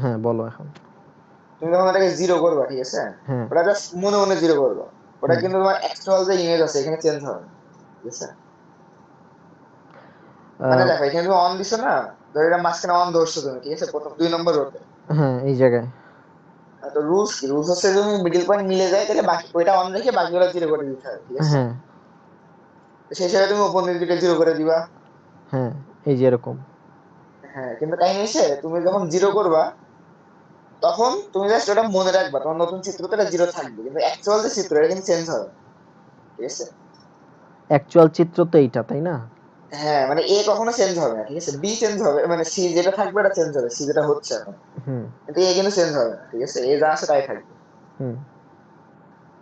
হ্যাঁ বলো এখন। তুমি যখন এটাকে জিরো করবা, ঠিক আছে, হ্যাঁ। ওটা জাস্ট মনে মনে জিরো করবা। ওটা হুম। কিন্তু তোমার অ্যাকচুয়াল যে ইমেজ আছে এখানে চেঞ্জ হবে না, ঠিক আছে। মানে আহ, দেখো এখানে তুমি অন দিছো না, ধরো এটা মাঝখানে অন ধরছো তুমি, ঠিক আছে, প্রথম 2 নম্বর রোতে। হ্যাঁ এই জায়গায়। তো রুলস কি, রুলস হচ্ছে তুমি মিডিল পয়েন্ট মিলে যায় তাহলে বাকি ওইটা অন রেখে বাকিগুলো জিরো করে দিতে হবে, ঠিক আছে। হ্যাঁ। তো সেই হিসাবে তুমি উপর দিকে জিরো করে দিবা। হ্যাঁ এই যে এরকম। হ্যাঁ, কিন্তু কাহিনী এসে তুমি যখন জিরো করবা তখন তুমি জাস্ট ওটা মনে রাখবা, তোমার নতুন চিত্রতে এটা জিরো থাকবে, কিন্তু অ্যাকচুয়াল যে চিত্র এটা কিন্তু চেঞ্জ হবে, ঠিক আছে। অ্যাকচুয়াল চিত্র তো এইটা, তাই না? হ্যাঁ, মানে এ কখনো চেঞ্জ হবে না, ঠিক আছে, বি চেঞ্জ হবে, মানে সি যেটা থাকবে এটা চেঞ্জ হবে, সি যেটা হচ্ছে এখন, হুম। কিন্তু এ কিন্তু চেঞ্জ হবে না, ঠিক আছে, এ যা আছে তাই থাকবে, হুম।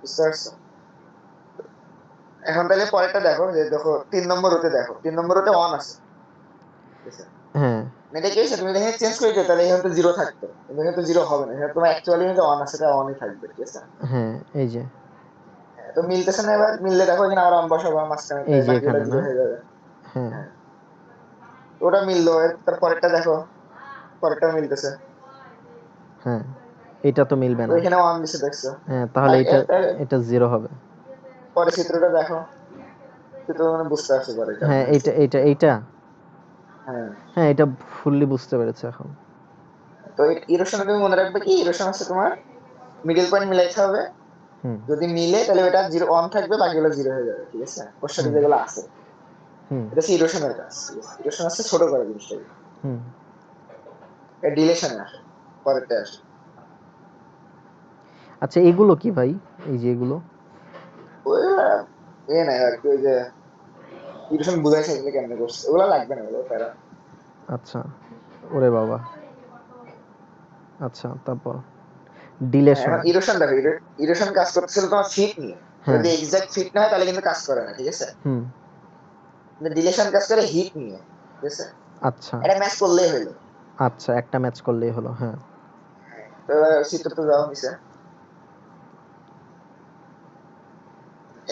বুঝতে পারছো? এখন তাহলে পরেরটা দেখো, যে দেখো 3 নম্বর রোতে, দেখো 3 নম্বর রোতে অন আছে, ঠিক আছে। হ্যাঁ। মানে এটা কি হয়েছে, তুমি এখানে চেঞ্জ করে দিও তাহলে এখানে তো জিরো থাকতো, কিন্তু এখানে তো জিরো হবে না, এখানে তোমার অ্যাকচুয়ালি যে অন আছে এটা অনই থাকবে, ঠিক আছে। হ্যাঁ এই যে। হ্যাঁ, তো মিলতেছে না, এবার মিললে দেখো এখানে আবার অন বসাবো মাঝখানে, এই যে বাকিগুলো এখানে জিরো না। হয়ে যাবে। হ্যাঁ। হ্যাঁ, তো ওটা মিললো, তার পরেরটা দেখো, পরেরটা মিলতেছে। হ্যাঁ এটা তো মিলবে তো না। এখানে অন দিছে, দেখছো? হ্যাঁ তাহলে এটা, এটা জিরো হবে। পরে চিত্রটা দেখো, চিত্র মানে বুঝতে পারছো পরে কেমন হ্যাঁ হয়েছে। এইটা। হ্যাঁ, হ্যাঁ এটা ফুললি বুঝতে পেরেছি এখন। তো ইরোশনে তুমি মনে রাখবে কি, ইরোশন আছে তোমার মিডল পয়েন্ট মিলাইতে হবে। হুম। যদি মিলে তাহলে ওটা জিরো অন থাকবে, বাকিগুলো জিরো হয়ে যাবে, ঠিক আছে, ওর সাথে হুম। যেগুলো আছে। হুম। এটা হচ্ছে ইরোশনের কাজ, ঠিক আছে? ইরোশন আছে ছোট করে জিনিসটাকে, হুম। ডিলেশনে আসে, পরেরটা আসে। আচ্ছা এগুলো কি ভাই, এই যে এগুলো? ওইগুলা এ নাই আর কি, ওই যে ইরোশন বুঝাইছে এগুলো কেমনে করছে, ওগুলো লাগবে না, ওগুলো প্যারা। আচ্ছা। ওরে বাবা। আচ্ছা তারপর হ্যাঁ, ডিলেশন। এখন ইরোশন দেখো, ইরোশন কাজ করতেছিল তোমার ফিট নিয়ে। হ্যাঁ। যদি এক্সাক্ট ফিট না হয় তাহলে কিন্তু কাজ করে না, ঠিক আছে। হুম। কিন্তু ডিলেশন কাজ করে হিট নিয়ে, ঠিক আছে, আচ্ছা। এটা ম্যাচ করলেই হইলো। আচ্ছা একটা ম্যাচ করলেই হলো, হ্যাঁ। তো এবার চিত্র তো দেওয়া হয়েছে,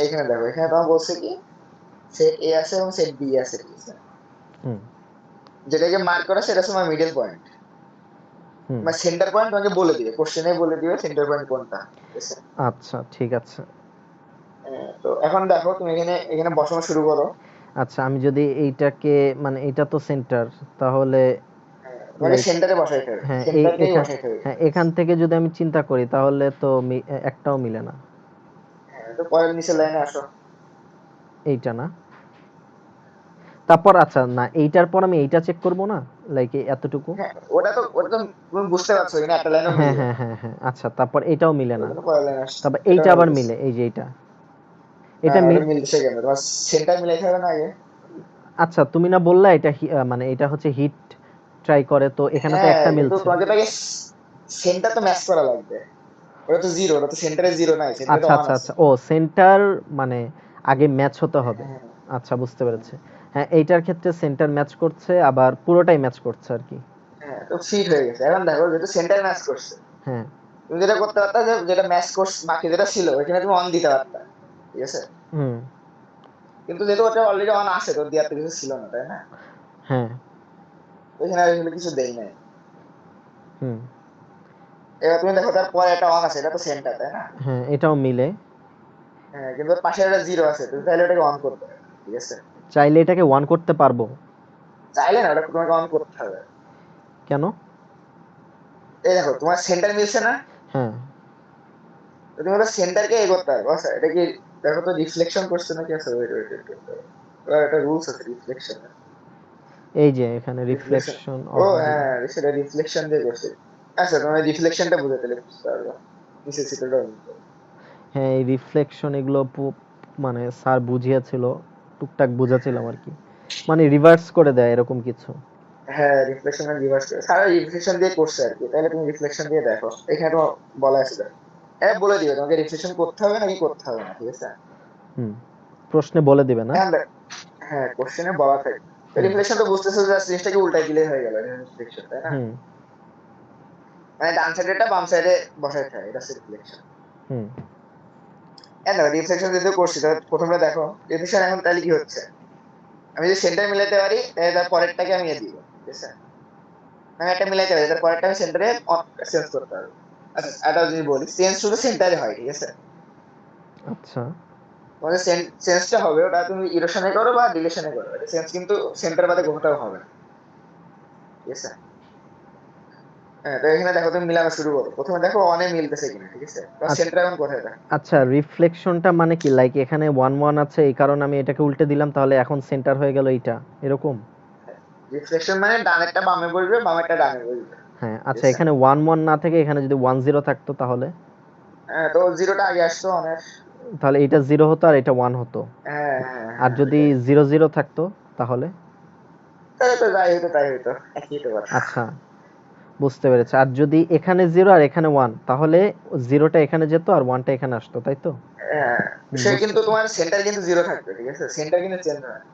এইখানে দেখো, এখানে তোমার বলছে কি সেট এ আছে এবং সেট বি আছে, ঠিক আছে। হুম। যেটাকে মার্ক করা সেটা তোমার মিডল পয়েন্ট, হুম। মানে সেন্টার পয়েন্ট তোমাকে বলে দিবে, কোশ্চেনে বলে দিবে সেন্টার পয়েন্ট কোনটা, ঠিক আছে। আচ্ছা ঠিক আছে। তো এখন দেখো তুমি এখানে এখানে বসানো শুরু করো। আচ্ছা আমি যদি এইটাকে, মানে এটা তো সেন্টার, তাহলে তোমাকে লাইক, সেন্টারে বসাইতে হবে, হ্যাঁ এই সেন্টারকেই এখান, বসাইতে হবে হ্যাঁ এখানে। এখান থেকে যদি আমি চিন্তা করি তাহলে তো একটাও মিলে না। হ্যাঁ, তো পরের নিচের লাইনে আসো। এইটা না? তারপর আচ্ছা না, এইটার পর আমি এইটা চেক করব না, লাইক এতটুকু? হ্যাঁ, ওটা তো তুমি বুঝতে পারছো, এখানে একটা লাইনও হ্যাঁ মিলবে হ্যাঁ না, হ্যাঁ হ্যাঁ আচ্ছা তারপর এটাও মিলে ওই না। জন্য পরের লাইনে আসছে, তারপর এটা এইটা আবার মিলতেছে। মিলে, এই যে এইটা, না এটা না, ওটা মিল। মিলতেছে কেন, তোমার সেন্টার মিলাইতে হবে না আগে। আচ্ছা তুমি না বললা এটা মানে এটা হচ্ছে হিট ট্রাই করে, তো এখানে তো হ্যাঁ, একটা কিন্তু মিলছে। তোমাকে তো আগে সেন্টার তো ম্যাচ করা লাগবে। ওটা তো জিরো, ওটা তো সেন্টারে জিরো নাই, সেন্টারে তো আচ্ছা ওয়ান আচ্ছা আছে। আচ্ছা, ও সেন্টার মানে আগে ম্যাচ হতে হবে। হ্যাঁ, আচ্ছা বুঝতে হ্যাঁ, পেরেছি। হ্যাঁ এইটার ক্ষেত্রে সেন্টার ম্যাচ করছে, আবার পুরোটাই ম্যাচ করছে আর কি। হ্যাঁ, তো ফিট হয়ে গেছে। এখন দেখো যেহেতু সেন্টার ম্যাচ করছে, হ্যাঁ। তুমি যেটা করতে পারতা যে যেটা ম্যাচ কোর্স বাকি যেটা ছিল ওইখানে তুমি অন দিতে পারতা, ঠিক আছে। হুম। কিন্তু যেহেতু ওটা অলরেডি অন আছে, তো দেওয়ার তো কিছু ছিল না, তাই না? হ্যাঁ। ওইখানে আর এগুলো কিছু দেই নাই। হুম। এবার তুমি দেখো তারপরে একটা অন আছে, এটা তো সেন্টার, তাই না? হ্যাঁ এটাও মিলে। হ্যাঁ, কিন্তু ওর পাশে একটা জিরো আছে, তুমি চাইলে ওটাকে অন করতে পারো, ঠিক আছে। চাইলে এটাকে ওয়ান করতে পারবো? চাইলে না, ওটা তোমাকে অন করতে হবে। কেন? এই দেখো তোমার সেন্টার মিলছে না, হ্যাঁ। তো তুমি ওটা সেন্টারকে এ করতে পারবো। আচ্ছা এটা কি, দেখো তো রিফ্লেকশন করছে নাকি, আছে ওয়েট ওয়েট ওয়েট, একটা রুলস আছে রিফ্লেকশন, এই যে এখানে রিফ্লেকশন। রিফ্লেকশন ও অফ দি। হ্যাঁ, সেটা রিফ্লেকশন দিয়ে করছে। আচ্ছা তোমার রিফ্লেকশনটা বুঝে তাহলে বুঝতে পারবো, নিচে চিত্রটা বুঝতে পারবো। হ্যাঁ এই রিফ্লেকশন এগুলো মানে স্যার বুঝিয়েছিল, টুকটাক বুঝেছিলাম হ্যাঁ, আর কি, মানে রিভার্স করে দেয় এরকম কিছু। হ্যাঁ, রিফ্লেকশন আর রিভার্স করে সারা রিফ্লেকশন দিয়ে করছে আর কি, তাহলে তুমি রিফ্লেকশন দিয়ে দেখো, এখানে তোমার বলা আছে দেখো। হ্যাঁ, বলে দিবে তোমাকে রিফ্লেকশন করতে হবে নাকি করতে হবে না, ঠিক আছে। হুম। প্রশ্নে বলে দিবে না? হ্যাঁ হ্যাঁ, কোশ্চেনে বলা থাকবে। হুম। রিফ্লেকশন তো বুঝতেছো, জাস্ট জিনিসটাকে উল্টাই দিলেই হয়ে গেল রিফ্লেকশন, তাই না? হুম। মানে ডান সাইডেরটা বাম সাইডে বসাইতে হয়, এটা হচ্ছে রিফ্লেকশন। হুম। হ্যাঁ দেখো, রিফ্লেকশন যদি করছি তাহলে প্রথমে দেখো রিফ্লেকশন এখন তাহলে কি হচ্ছে, আমি যদি সেন্টার মিলাতে পারি তাহলে তার পরেরটাকে আমি এ দিব, ঠিক আছে। মানে একটা মিলাইতে হবে, তার পরেরটা আমি সেন্টারে চেঞ্জ করতে হবে। আচ্ছা এটা যদি বলি, চেঞ্জ শুধু সেন্টারে হয়, ঠিক আছে? আচ্ছা তোমাদের চেঞ্জটা হবে, ওটা তুমি ইরোশনে করো বা ডিলেশনে করো, এটা চেঞ্জ কিন্তু সেন্টার বাদে কোথাও হবে না, ঠিক আছে? হ্যাঁ, তো এখানে দেখো তুমি মিলানো শুরু করো, প্রথমে দেখো অনেক মিলতেছে কিনা, ঠিক আছে? তোমার আচ্ছা সেন্টার এখন কোথায় দেখো। আচ্ছা রিফ্লেকশনটা মানে কি, লাইক এখানে 1 1 আছে এই কারণে আমি এটাকে উল্টে দিলাম, তাহলে এখন সেন্টার হয়ে গেল এইটা, এরকম? রিফ্লেকশন মানে ডানেরটা বামে বসবে, বামেরটা ডানে বসবে, হ্যাঁ ঠিক আচ্ছা, আছে? এখানে 1 1 না থেকে এখানে যদি 1 0 থাকতো তাহলে? হ্যাঁ, তো জিরোটা আগে আসতো অনেক। তাহলে এটা 0 হতো আর এটা 1 হতো। হ্যাঁ হ্যাঁ আর হ্যাঁ, যদি ওইটাই। 0 0 থাকতো তাহলে? তাহলে তো যাই হতো তাই হতো, একই তো কথা। আচ্ছা বুঝতে পেরেছি। আর যদি এখানে 0 আর এখানে 1, তাহলে 0টা এখানে যেত আর 1টা এখানে আসতো, তাই তো? হ্যাঁ, সে বুঝতে কিন্তু তোমার সেন্টার কিন্তু জিরো থাকবে, ঠিক আছে? সেন্টার কিন্তু চেঞ্জ হয় না।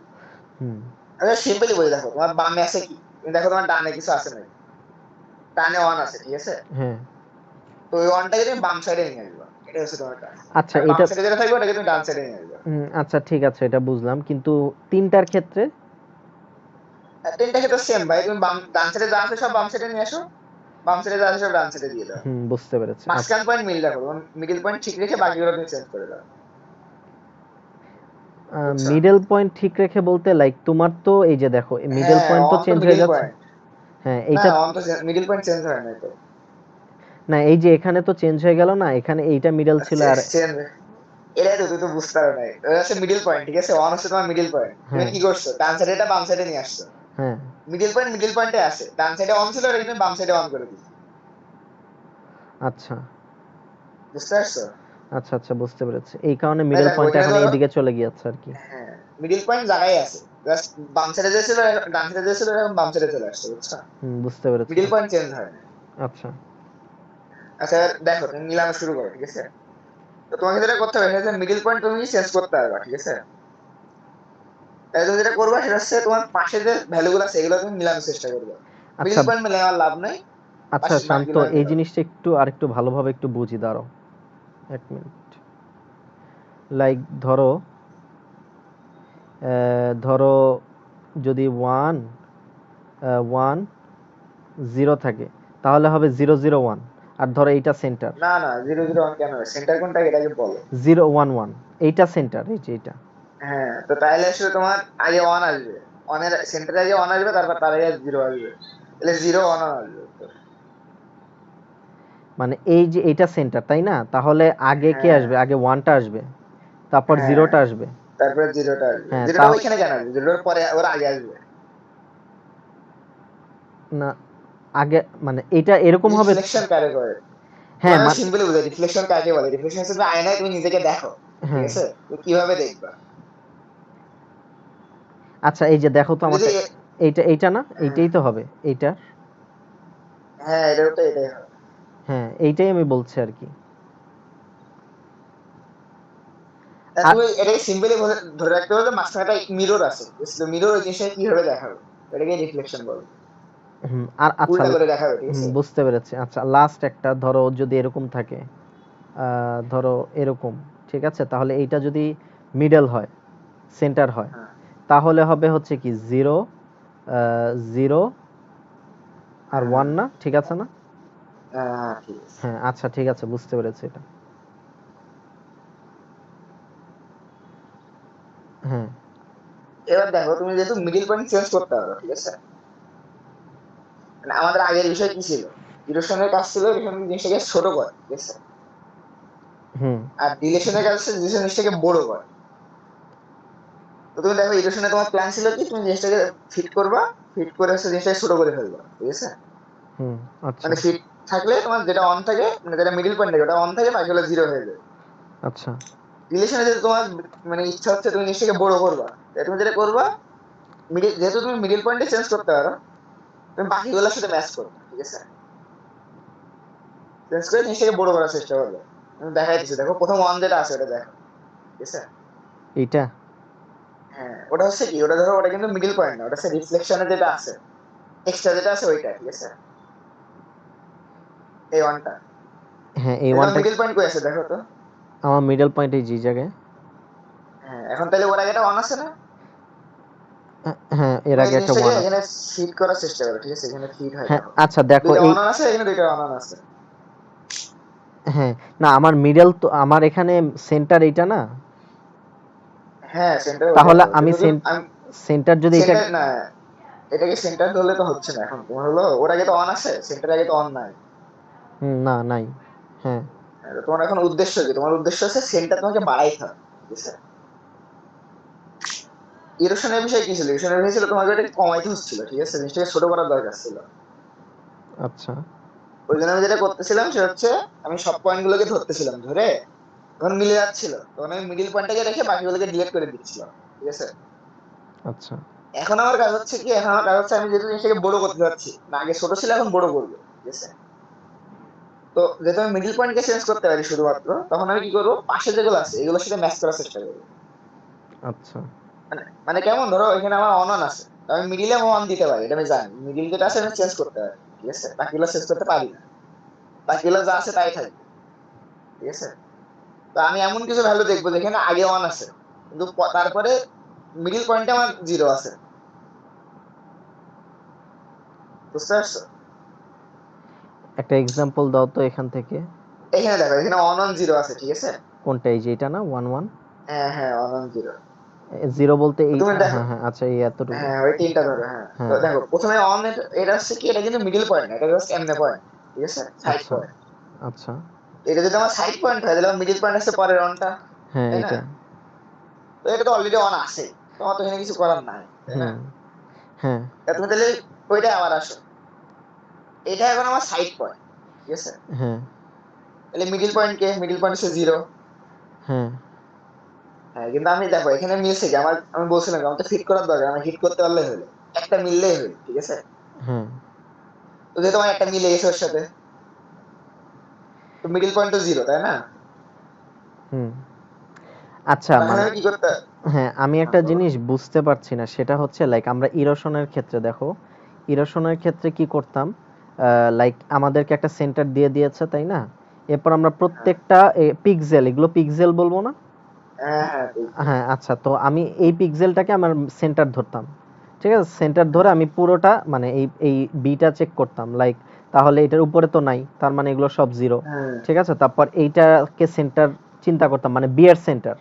হুম আচ্ছা সিম্পলি বলে দেখো, তোমার বামে আছে কি, তুমি দেখো তোমার ডানে কিছু আছে নাকি। ডানে ওয়ান আছে, ঠিক আছে? হ্যাঁ তো ওই ওয়ানটাকে তুমি বাম সাইডে নিয়ে আসবা, এটা হচ্ছে তোমার কাজ। আচ্ছা আর বাম এটা সাইডে যেটা থাকবে ওটাকে তুমি ডান সাইডে নিয়ে আসবা। আচ্ছা ঠিক আছে, এটা বুঝলাম, কিন্তু তিনটার ক্ষেত্রে? আর তিনটা ক্ষেত্রে সেম ভাই, তুমি বাম ডান সাইডে যা আছে সব বাম সাইডে নিয়ে আসো, বাম সাইডে যা আছে সব ডান সাইডে দিয়ে দাও। বুঝতে পেরেছি। আচ্ছা মাঝখান পয়েন্ট মিল রাখো, মিডিল পয়েন্ট ঠিক রেখে বাকিগুলো তুমি চেঞ্জ করে দাও, বুঝছো? মিডল পয়েন্ট ঠিক রেখে বলতে লাইক তোমার তো এই যে দেখো মিডল হ্যাঁ, পয়েন্ট তো অন তো চেঞ্জ হয়ে মিডিল যাচ্ছে। পয়েন্ট। হ্যাঁ না, এইটা, অন তো মিডিল পয়েন্ট চেঞ্জ হয় না তো। না এই যে এখানে তো চেঞ্জ হয়ে গেল না, এখানে এইটা মিডল ছিল আর চেঞ্জ, এটাই তো তুই তো বুঝতে পারো নাই, ওটা হচ্ছে মিডিল পয়েন্ট, ঠিক আছে? অন হচ্ছে তোমার মিডিল পয়েন্ট, তুমি হ্যাঁ কি করছো, ডান সাইডে এটা বাম সাইডে নিয়ে আসছো। হ্যাঁ মিডিল পয়েন্টে আছে, ডান সাইডে অন ছিল, এটা তুমি বাম সাইডে অন করে দিচ্ছি, আচ্ছা বুঝতে পারছো? আচ্ছা আচ্ছা বুঝতে পেরেছি, এই কারণে তাই মিডল দেখো পয়েন্টটা ওইখানে এখন ধরো, এইদিকে চলে গিয়েছে আর কি। হ্যাঁ, মিডিল পয়েন্ট জায়গায় আছে, জাস্ট বাম সাইডে যে ছিল ডান সাইডে যে ছিল এখন বাম সাইডে চলে আসছে, বুঝছো? বুঝতে পেরেছি। মিডিল পয়েন্ট চেঞ্জ হয় না। আচ্ছা আচ্ছা দেখো, তুমি মিলানো শুরু করো, ঠিক আছে? তো তোমাকে যেটা করতে হবে সেটা হচ্ছে মিডিল পয়েন্ট তুমি চেঞ্জ করতে পারবা, ঠিক আছে? তাই তুমি যেটা করবা সেটা হচ্ছে তোমার পাশে যে ভ্যালু গুলো আছে এগুলো তুমি মিলানোর চেষ্টা করবে। আচ্ছা মিডিল পয়েন্ট মিলে আমার লাভ নাই, আচ্ছা পাশে শান্ত, বাকিগুলো এই মিলাও। জিনিসটা একটু আরেকটু ভালোভাবে একটু বুঝি, দাঁড়াও 1 মিনিট। লাইক ধরো ধরো যদি 1 1 0 থাকে তাহলে হবে 0 0 1, আর ধরো এইটা সেন্টার। না না, জিরো জিরো ওয়ান কেন, সেন্টার কোনটা এটাকে বলো। 0 1 1, এইটা সেন্টার, এই যে এটা। হ্যাঁ, তো তাহলে আসলে তোমার আগে ওয়ান আসবে, ওয়ানের সেন্টারে আগে ওয়ান আসবে, তারপর তার আগে জিরো আসবে, তাহলে জিরো ওয়ান আসবে উত্তর। মানে এই যে এইটা সেন্টার তাই না, তাহলে আগে কে হ্যাঁ আসবে, আগে 1টা আসবে, তারপর হ্যাঁ, 0টা আসবে। তারপরে জিরোটা আসবে, হ্যাঁ তা জিরোটা ওইখানে কেন আসবে, জিরোটার পরে ওর আগে আসবে। না, আগে মানে এটা এরকম হবে। রিফ্লেকশন কারে করে, হ্যাঁ তোমার সিম্পলি বুঝাই রিফ্লেকশন কাকে বলে। রিফ্লেকশন হচ্ছে তুমি আয়নায় তুমি নিজেকে দেখো, ঠিক হ্যাঁ আছে? তুমি কিভাবে দেখবা, আচ্ছা এই যে দেখো তো তুমি যদি আমারটা, এইটা এইটা না, হ্যাঁ এইটাই তো হবে এইটা। হ্যাঁ, এটাও তো এটাই হবে। হ্যাঁ এইটাই আমি বলছি আর কি। তা আর তুমি এটাকে সিম্পলি ধরে রাখতে হবে যে মাঝখানে একটা মিরর আছে, মিরর ওই জিনিসটা কিভাবে দেখাবে, এটাকে রিফ্লেকশন বলে। আর আচ্ছা উল্টা করে দেখাবে, ঠিক আছে? বুঝতে পেরেছি। আচ্ছা লাস্ট একটা ধরো যদি এরকম থাকে, ধরো এরকম, ঠিক আছে, তাহলে এইটা যদি মিডল হয়, সেন্টার হয়, হ্যাঁ তাহলে হবে হচ্ছে কি 0 আর হ্যাঁ 1 না, ঠিক আছে না? হ্যাঁ হ্যাঁ, ঠিক আছে। হ্যাঁ আচ্ছা ঠিক আছে, বুঝতে পেরেছি এটা। হ্যাঁ এবার দেখো, তুমি যেহেতু মিডিল পয়েন্ট চেঞ্জ করতে পারো, ঠিক আছে? মানে আমাদের আগের বিষয় কি ছিল, ইরোশনের কাজ ছিল ইরোশন জিনিসটাকে ছোট করে, ঠিক আছে? হুম আর ডিলেশনের কাজ হচ্ছে জিনিসটাকে বড় করে। তো তুমি দেখো ইরোশনে তোমার প্ল্যান ছিল কি, তুমি জিনিসটাকে ফিট করবা, ফিট করে হচ্ছে জিনিসটাকে ছোট করে ফেলবা, ঠিক আছে? হুম আচ্ছা মানে ফিট থাকলে তোমার যেটা অন থাকে, মানে যেটা মিডিল পয়েন্ট থাকে ওটা অন থাকে, বাকিগুলো জিরো হয়ে যায়। আচ্ছা রিলেশনে যেহেতু তোমার মানে ইচ্ছা হচ্ছে তুমি জিনিসটাকে বড় করবা, তাই তুমি যেটা করবা, মিডিল যেহেতু তুমি মিডিল পয়েন্টে চেঞ্জ করতে পারো, তুমি বাকিগুলোর সাথে ম্যাচ করবে, ঠিক আছে? চেঞ্জ করে জিনিসটাকে বড় করার চেষ্টা করবে। আমি দেখাই দিচ্ছি, দেখো প্রথম ওয়ান যেটা আছে ওটা দেখো, ঠিক আছে? এইটা হ্যাঁ, ওটা হচ্ছে কি, ওটা ধরো ওটা কিন্তু মিডিল পয়েন্ট না, ওটা হচ্ছে রিফ্লেকশনে যেটা আছে, এক্সট্রা যেটা আছে ওইটা, ঠিক আছে? এই ওয়ানটা, হ্যাঁ এই তাহলে ওয়ানটা মিডিল পয়েন্ট কই আছে দেখো তো। আমার মিডল পয়েন্ট এই যে জায়গায়। হ্যাঁ, এখন তাহলে ওর আগে একটা ওয়ান আছে না? হ্যাঁ এর তুমি এই আগে একটা জিনিসটাকে 1 আছে। এখানে ফিট করার চেষ্টা করো, ঠিক আছে? এখানে ফিট হয় হ্যাঁ দেখো, আচ্ছা দেখো দুইটা এই, অন অন আছে, এখানে দুইটা অন অন আছে। হ্যাঁ না আমার মিডল তো আমার এখানে সেন্টার এইটা না, হ্যাঁ সেন্টার ওইটাই তাহলে তো, আমি কিন্তু আমি সেন্টার যদি এটা, সেন্টার না, এটাকে সেন্টার ধরলে তো হচ্ছে না। এখন তোমার হলো ওর আগে তো অন আছে, সেন্টার আগে তো অন নাই। না নাই, হ্যাঁ তো তোমার এখন উদ্দেশ্য কি? তোমার উদ্দেশ্য আছে সেন্টার তোমাকে বাড়াইতে হবে, ঠিক আছে? ইরোশনের বিষয় কি ছিল? ইরোশনের বিষয় ছিল তোমাকে এটা কমাইতে হচ্ছিল, ঠিক আছে? জিনিসটাকে ছোট করার দরকার ছিল। আচ্ছা ওই জন্য আমি যেটা করতেছিলাম সেটা হচ্ছে, আমি সব পয়েন্ট গুলোকে ধরতেছিলাম, ধরে তখন মিলে যাচ্ছিল, তখন আমি মিডিল পয়েন্টটাকে রেখে বাকিগুলোকে ডিলিট করে দিচ্ছিলাম, ঠিক আছে? আচ্ছা এখন আমার কাজ হচ্ছে কি, এখন আমার কাজ হচ্ছে আমি যেহেতু জিনিসটাকে বড় করতে যাচ্ছি, না আগে ছোট ছিল এখন বড় করবো, ঠিক আছে? তো যেহেতু আমি মিডিল পয়েন্টকে চেঞ্জ করতে পারি শুধুমাত্র, তখন আমি কি করবো, পাশে যেগুলো আছে এগুলোর সাথে ম্যাচ করার চেষ্টা করবো। আচ্ছা মানে কেমন, ধরো এখানে আমার অন অন আছে, তো আমি মিডিলে অন দিতে পারি, এটা আমি জানি। মিডিল যেটা আছে আমি চেঞ্জ করতে পারি, ঠিক আছে? বাকিগুলো চেঞ্জ করতে পারি না, বাকিগুলো যা আছে তাই থাকবে, ঠিক আছে? তো আমি এমন কিছু ভ্যালু দেখবো যেখানে আগে অন আছে, কিন্তু তারপরে মিডিল পয়েন্টে আমার জিরো আছে, বুঝতে পারছো? একটা এক্সাম্পল দাও তো এখান থেকে। এখানে দেখো, এখানে অন অন জিরো আছে, ঠিক আছে? কোনটা, এই যে এটা না 1 1? হ্যাঁ হ্যাঁ, অন অন জিরো। জিরো বলতে এই, তুমি দেখো, হ্যাঁ হ্যাঁ আচ্ছা এই এতটুকু। হ্যাঁ ওই তিনটা ধরো, হ্যাঁ। তো হ্যাঁ দেখো প্রথমে অন, এটা হচ্ছে কি, এটা কিন্তু মিডিল পয়েন্ট না, এটা জাস্ট এমনে পয়েন্ট, ঠিক আছে? সাইড আচ্ছা পয়েন্ট। আচ্ছা এটা যদি আমার সাইড পয়েন্ট হয়, তাহলে আমার মিডিল পয়েন্ট আছে পরের অনটা, হ্যাঁ তাই না? এটা, তো এটা তো অলরেডি অন আছে, তোমার তো এখানে কিছু করার নাই, তাই না? হুম হ্যাঁ তা তুমি তাহলে ওইটা আবার আসো, এটা এখন আমার সাইড পয়েন্ট, ঠিক আছে? হ্যাঁ তাহলে মিডিল পয়েন্ট কে, মিডিল পয়েন্ট হচ্ছে জিরো। হ্যাঁ হ্যাঁ, কিন্তু আমি দেখো এখানে মিলছে কি আমার, আমি বলছিলাম কি, আমার তো ফিট করার দরকার, আমার হিট করতে পারলে হলো, একটা মিললেই হলো, ঠিক আছে? হ্যাঁ তো যেহেতু আমার একটা মিলে গেছে ওর সাথে, তো মিডিল পয়েন্ট তো জিরো, তাই না? হুম আচ্ছা তখন মানে, আমি কি করতে, হ্যাঁ আমি হ্যাঁ একটা বলো। জিনিস বুঝতে পারছি না, সেটা হচ্ছে লাইক আমরা ইরোশনের ক্ষেত্রে দেখো, ইরোশনের ক্ষেত্রে কি করতাম, লাইক আমাদেরকে একটা সেন্টার দিয়ে দিয়েছে তাই না, এরপর আমরা হ্যাঁ প্রত্যেকটা পিক্সেল, এগুলো পিক্সেল বলবো না, হ্যাঁ হ্যাঁ, ঠিক আছে। হ্যাঁ আচ্ছা তো আমি এই পিক্সেলটাকে আমার সেন্টার ধরতাম, ঠিক আছে? সেন্টার ধরে হ্যাঁ আমি পুরোটা মানে এই বিটা চেক করতাম, লাইক তাহলে এটার উপরে তো নাই, তার মানে এগুলো সব জিরো, হ্যাঁ ঠিক আছে? তারপর এইটাকে সেন্টার চিন্তা করতাম, মানে বি এর সেন্টার,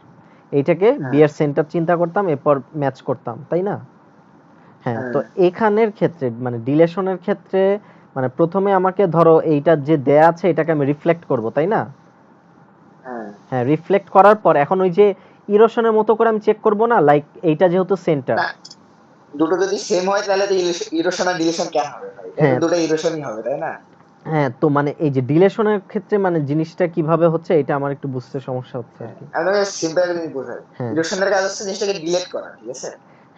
এইটাকে বি হ্যাঁ এর সেন্টার চিন্তা করতাম, এরপর ম্যাচ করতাম, তাই না? হ্যাঁ তো হ্যাঁ এখানের ক্ষেত্রে মানে ডিলেশনের ক্ষেত্রে, মানে প্রথমে আমাকে ধরো এইটা যে দেয়া আছে এটাকে আমি রিফ্লেক্ট করব, তাই না? হ্যাঁ। হ্যাঁ রিফ্লেক্ট করার পর এখন ওই যে ইরোশনের মতো করে আমি চেক করব না, লাইক এইটা যেহেতু সেন্টার, না, দুটো যদি সেম হয় তাহলে তো ইরোশন আর ডিলেশন কেন হবে ভাই? এটা তো হ্যাঁ দুটো ইরোশনই হবে, তাই না? হ্যাঁ তো মানে এই যে ডিলেশনের ক্ষেত্রে মানে জিনিসটা কিভাবে হচ্ছে এটা আমার একটু বুঝতে সমস্যা হচ্ছে আর হ্যাঁ, কি। আমি তোমাকে সিম্পল একটা জিনিস বোঝাই। হ্যাঁ ইরোশনের কাজ হচ্ছে জিনিসটাকে ডিলেট করা, ঠিক আছে?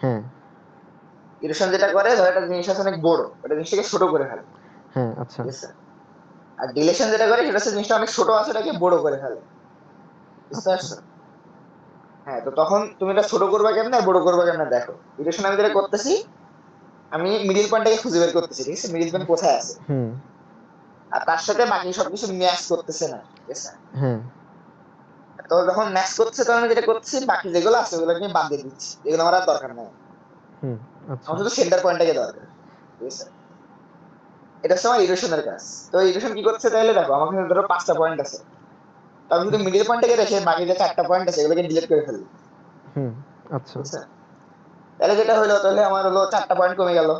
হ্যাঁ ইরোশন যেটা করে, ধর একটা জিনিস আছে অনেক বড়, ওটা জিনিসটাকে ছোট করে ফেলে, হ্যাঁ আচ্ছা ঠিক আছে? আর ডিলেশন যেটা করে সেটা হচ্ছে জিনিসটা অনেক ছোট আছে, ওটাকে বড় করে ফেলে, বুঝতে আচ্ছা পারছো? হ্যাঁ, তো তখন তুমি এটা ছোট করবা কেমনে আর বড় করবা কেমনে দেখো। ইকুয়েশন আমি যেটা করতেছি, আমি মিডিল পয়েন্টটাকে খুঁজে বের করতেছি, ঠিক আছে? মিডিল পয়েন্ট কোথায় আছে, হুম আর তার সাথে বাকি সবকিছু ম্যাচ করতেছে না, ঠিক আছে? হ্যাঁ তো যখন ম্যাচ করছে তখন আমি যেটা করছি, বাকি যেগুলো আছে ওগুলোকে আমি বাদ দিয়ে দিচ্ছি, এগুলো আমার আর দরকার নাই। হুম আচ্ছা আমার শুধু সেন্টার পয়েন্টটাকে দরকার, ঠিক আছে? এটা হচ্ছে আমার ইকুয়েশনের কাজ। তো ইকুয়েশন কি করছে তাহলে দেখো, আমার কাছে ধরো 5টা পয়েন্ট আছে, তো আমি শুধু মিডিল পয়েন্টটাকে রেখে বাকি যে 4টা পয়েন্ট আছে এগুলোকে ডিলিট করে ফেলবো, হুম আচ্ছা ঠিক আছে? তাহলে যেটা হলো, তাহলে আমার হলো 4টা পয়েন্ট কমে গেল,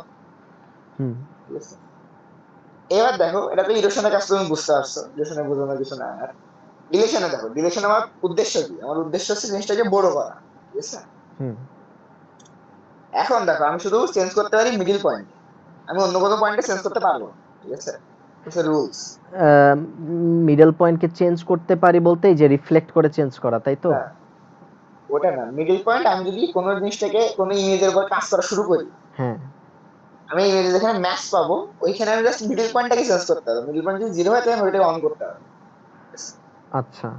হুম ঠিক আছে? এবার দেখো, এটা তো ইকুয়েশনের কাজ, তুমি বুঝতে পারছো, ইকুয়েশনে বোঝানোর কিছু না। ডিলেশনে দেখো, ডিলেশন আমার উদ্দেশ্য কি, আমার উদ্দেশ্য হচ্ছে জিনিসটাকে বড় করা, ঠিক আছে? হুম এখন দেখো, আমি শুধু চেঞ্জ করতে পারি মিডিল পয়েন্ট, আমি অন্য কোনো পয়েন্টে চেঞ্জ করতে পারবো না, ঠিক আছে? হচ্ছে রুলস। মিডল পয়েন্টকে চেঞ্জ করতে পারি বলতে এই যে রিফ্লেক্ট করে চেঞ্জ করা, তাই তো? না, ওটা না, মিডিল পয়েন্ট আমি যদি কোনো জিনিসটাকে কোনো ইমেজের উপর কাজ করা শুরু করি, হ্যাঁ আমি ইমেজে যেখানে ম্যাচ পাবো ওইখানে আমি জাস্ট মিডিল পয়েন্টটাকে চেঞ্জ করতে হবে। মিডিল পয়েন্ট যদি জিরো হয় তাহলে আমি ওইটাকে অন করতে হবে, ঠিক আছে? আচ্ছা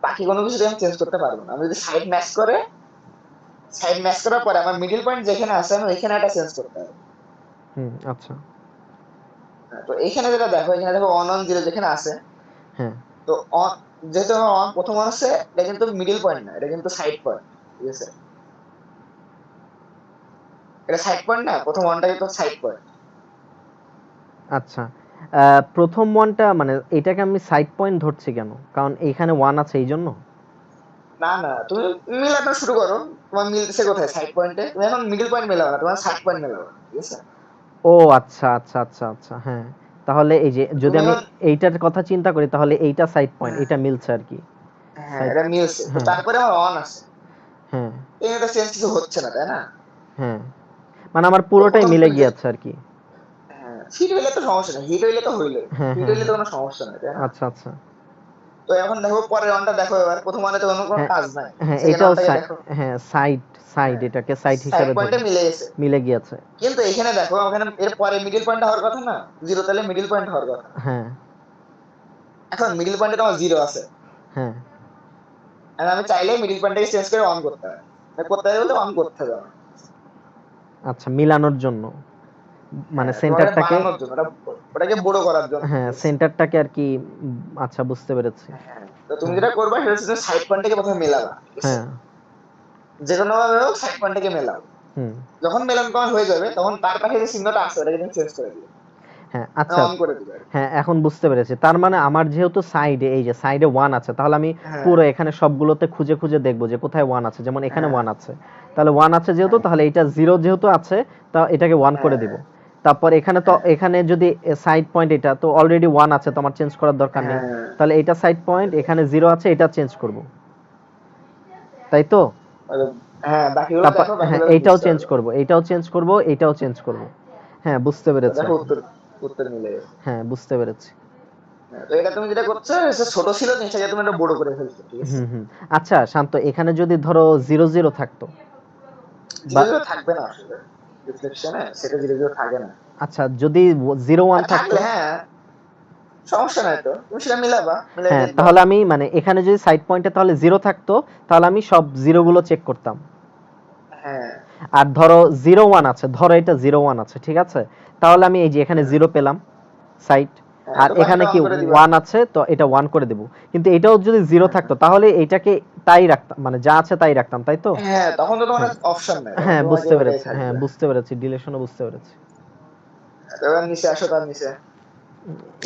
বাকি কোনো কিছু আমি চেঞ্জ করতে পারবো না। আমি যদি সাইড ম্যাচ করে, সাইড ম্যাচ করার পরে আমার মিডিল পয়েন্ট যেখানে আছে আমি ওইখানে একটা চেঞ্জ করতে হবে। হুম আচ্ছা তো এইখানে যেটা দেখো, এখানে দেখো অন অন জিরো যেখানে আছে, হ্যাঁ তো অন, যেহেতু আমার অন প্রথম অন আছে, এটা কিন্তু মিডিল পয়েন্ট না, এটা কিন্তু সাইড পয়েন্ট, ঠিক আছে? এটা সাইড পয়েন্ট না, প্রথম ওয়ানটাকে তো সাইড পয়েন্ট। আচ্ছা, প্রথম ওয়ানটা মানে এটাকে আমি সাইড পয়েন্ট ধরছি কেন? কারণ এইখানে ওয়ান আছে এই জন্য। না না, তুমি মিলানো শুরু করো। তোমার মিলতেছে কোথায়? সাইড পয়েন্টে। তুমি এখন মিডল পয়েন্ট মেলাও না, তোমার সাইড পয়েন্ট মেলাও, ঠিক আছে? ও আচ্ছা আচ্ছা আচ্ছা আচ্ছা, হ্যাঁ। তাহলে এই যে যদি তুমি আমি এখন, এইটার কথা চিন্তা করি তাহলে এইটা সাইড পয়েন্ট, হ্যাঁ এটা মিলছে আর কি। হ্যাঁ, সাইড, এটা মিলছে তো, হ্যাঁ তারপরে আমার অন আছে। হ্যাঁ এই এটা চেঞ্জ কিছু হচ্ছে না, তাই না? হ্যাঁ, মানে আমার তো পুরোটাই প্রথম মিলে তুমি গিয়েছে আর কি। হ্যাঁ, হিট হইলে তো সমস্যা নেই, হিট হইলে তো হইলো, হ্যাঁ হিট হ্যাঁ হইলে তো হ্যাঁ, কোনো সমস্যা নেই, তাই না? আচ্ছা আচ্ছা, তো এখন দেখো পরের ওয়ানটা দেখো, এবার প্রথম ওয়ানে তো কোনো হ্যাঁ কাজ নাই, হ্যাঁ, সেকেন্ড এটাও ওয়ানটাকে দেখো। হ্যাঁ সাইড, সাইড হ্যাঁ, এটাকে সাইড সাইড হিসেবে পয়েন্টে ধরি, মিলে গেছে। মিলে গিয়েছে। কিন্তু এখানে দেখো, ওখানে এর পরে মিডিল পয়েন্ট হওয়ার কথা না, জিরো, তাহলে মিডিল পয়েন্ট হওয়ার কথা। হ্যাঁ এখন মিডিল পয়েন্টে তোমার জিরো আছে, হ্যাঁ, আর আমি চাইলে মিডিল পয়েন্টটাকে চেঞ্জ করে অন করতে পারি। করতে হবে বলতে অন করতে হবে আমার। আচ্ছা মিলানোর জন্য, মানে হ্যাঁ, তোমাকে সেন্টারটাকে, বানানোর জন্য, ওটাকে বড় করার জন্য, হ্যাঁ ঠিক আছে? সেন্টারটাকে আর কি। আচ্ছা বুঝতে পেরেছি। হ্যাঁ, তো তুমি হ্যাঁ যেটা করবা সেটা হচ্ছে সাইড পয়েন্টটাকে প্রথমে মেলাবা, ঠিক আছে? হ্যাঁ, যে কোনো ভাবে হোক সাইড পয়েন্টটাকে মেলাও। হুম, যখন মেলান তোমার হয়ে যাবে, তখন তার পাশে যে চিহ্নটা আছে ওটাকে তুমি চেঞ্জ করে দিবে, হ্যাঁ আচ্ছা, অন করে দিবে আর কি। হ্যাঁ এখন বুঝতে পেরেছি। তার মানে আমার যেহেতু সাইডে, এই যে সাইডে ওয়ান আছে, তাহলে আমি হ্যাঁ পুরো এখানে সবগুলোতে খুঁজে খুঁজে দেখবো যে কোথায় ওয়ান আছে। যেমন এখানে হ্যাঁ ওয়ান আছে, তাহলে ওয়ান আছে যেহেতু, হ্যাঁ তাহলে এটা জিরো যেহেতু আছে, তা এটাকে ওয়ান করে দিব। হ্যাঁ তারপর এখানে তো, হ্যাঁ এখানে যদি সাইড পয়েন্ট, এটা তো অলরেডি ওয়ান আছে, তো আমার চেঞ্জ করার দরকার নেই। হ্যাঁ তাহলে এটা সাইড পয়েন্ট, এখানে জিরো আছে, এটা চেঞ্জ করব, তাই তো? হ্যাঁ, বাকিগুলো তারপর দেখো, হ্যাঁ বাকিগুলো এইটাও বুঝতে চেঞ্জ পারবে। করব, এইটাও চেঞ্জ করব, এইটাও চেঞ্জ করব। হ্যাঁ বুঝতে তো পেরেছি দেখো এখন। উত্তর, উত্তর মিলে গেছে। হ্যাঁ বুঝতে পেরেছি। হ্যাঁ, তো এটা তুমি যেটা করছো, এটা ছোট ছিল, জিনিসটাকে তুমি এটা বড় করে ফেলছো, ঠিক আছে? হুম হুম। আচ্ছা শান্ত, এখানে যদি ধরো জিরো জিরো থাকতো, বা জিরো জিরো থাকবে না আসলে, রিফ্লেকশনে সেটা জিরো জিরো থাকে না। আচ্ছা যদি জিরো ওয়ান আর থাকতো, থাকলে হ্যাঁ, সমস্যা নাই, তো তুমি সেটা মিলাবা, মিলাই হ্যাঁ দেখবা। তাহলে আমি মানে এখানে যদি সাইড পয়েন্টে তাহলে জিরো থাকতো, তাহলে আমি সব জিরো গুলো চেক করতাম। হ্যাঁ আর ধরো জিরো ওয়ান আছে, ধরো এটা জিরো ওয়ান আছে, ঠিক আছে, তাহলে আমি এই যে এখানে হ্যাঁ জিরো পেলাম সাইড, হ্যাঁ, আর তো এখানে বাকিটা অন কি করে দিবা। ওয়ান আছে, তো এটা ওয়ান করে দেব। কিন্তু এটাও যদি জিরো হ্যাঁ থাকতো তাহলে এটাকে তাই রাখতাম, মানে যা আছে তাই রাখতাম, তাই তো? হ্যাঁ, তখন তো তোমার হ্যাঁ অপশন নাই, তখন হ্যাঁ তোমাকে বুঝতে ওইটাই পেরেছি, হ্যাঁ থাকবে। বুঝতে পেরেছি, ডিলেশনও বুঝতে পেরেছি। এবার নিচে আসো, তার নিচে।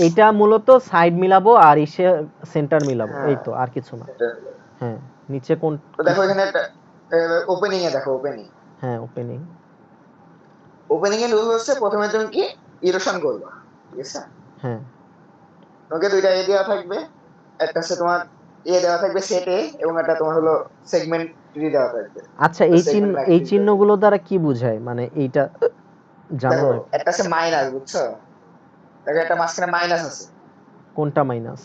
এইটা মূলত সাইড মিলাবো আর ইসে সেন্টার মিলাবো, হ্যাঁ, এই তো, আর কিছু না। এটা হ্যাঁ, নিচে কোন তো দেখো কিছু, এখানে একটা ওপেনিং এ দেখো, ওপেনিং, হ্যাঁ ওপেনিং, ওপেনিং এর রুল হচ্ছে প্রথমে তুমি কি ইরোশন করবা, ঠিক আছে? হ্যাঁ তোমাকে দুইটা এ দেওয়া থাকবে, একটা হচ্ছে তোমার এ দেওয়া থাকবে সেট এ, এবং একটা তোমার হলো সেগমেন্ট ডি দেওয়া থাকবে। আচ্ছা তো এই চিহ্ন, সেগমেন্ট এই ম্যাট্রিক্স দেওয়া থাকবে। চিহ্নগুলো দ্বারা কি বোঝায়, মানে এইটা জানো দেখো নাকি? একটা আছে মাইনাস, বুঝছো? দেখো একটা মাঝখানে মাইনাস আছে, কোনটা মাইনাস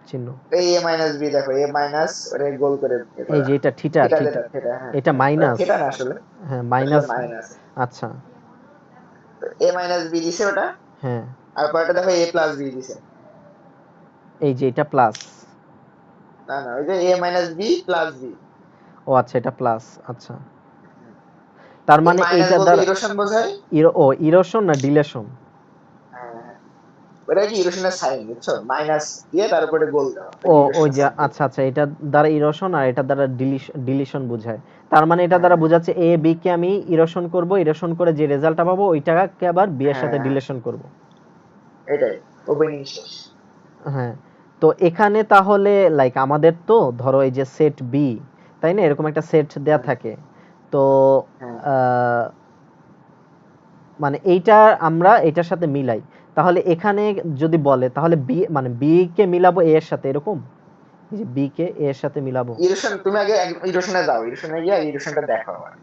চিহ্ন? এই এ মাইনাস বি, দেখো এ মাইনাস, ওটা গোল করে এ এই করা। যে এটা থিটা, থিটা, থিটা, যেটা থিটা, হ্যাঁ এটা হ্যাঁ, ওটা মাইনাস, থিটা না আসলে, হ্যাঁ আসলে মাইনাস, মাইনাস। আচ্ছা, তো এ মাইনাস বি দিছে ওটা, হ্যাঁ আর পরেরটা দেখো এ প্লাস বি দিছে। এই যে এটা প্লাস, না না, ওই যে এ মাইনাস বি প্লাস বি। ও আচ্ছা এটা প্লাস, আচ্ছা, তার এই মানে মাইনাস এইটা বলতে দ্বারা ইরোশন বোঝায়। ও ইরোশন না ডিলেশন? হ্যাঁ, ওটা কি ইরোশনের সাইন, বুঝছো? মাইনাস দিয়ে তার উপরে গোল দেওয়া, ও ওটাকে ওই ইরোশনের যে সাইন বলে। আচ্ছা আচ্ছা, এটা দ্বারা ইরোশন আর এটা দ্বারা ডিলিশন বোঝায়। তার মানে এটা দ্বারা হ্যাঁ বোঝাচ্ছে এ বি কে আমি ইরোশন করব, ইরোশন করে যে রেজাল্টটা পাবো ওইটাকে আবার বি এর সাথে হ্যাঁ, ডিলিশন করব। এটাই ওপেনিং শেষ। হ্যাঁ, তো এখানে তাহলে লাইক আমাদের তো ধরো এই যে সেট বি, তাই না, এরকম একটা সেট দেয়া হ্যাঁ থাকে। তো হ্যাঁ, আহ, মানে এইটা আমরা এটার সাথে মিলাই, তাহলে এখানে যদি বলে তাহলে বি মানে বি কে মিলাবো এ এর সাথে, এরকম, এই যে বি কে এ এর সাথে মিলাবো। ইরোশন তুমি আগে ইরোশনে যাও, ইরোশনে গিয়ে আগে ইরোশনটা দেখো আবার।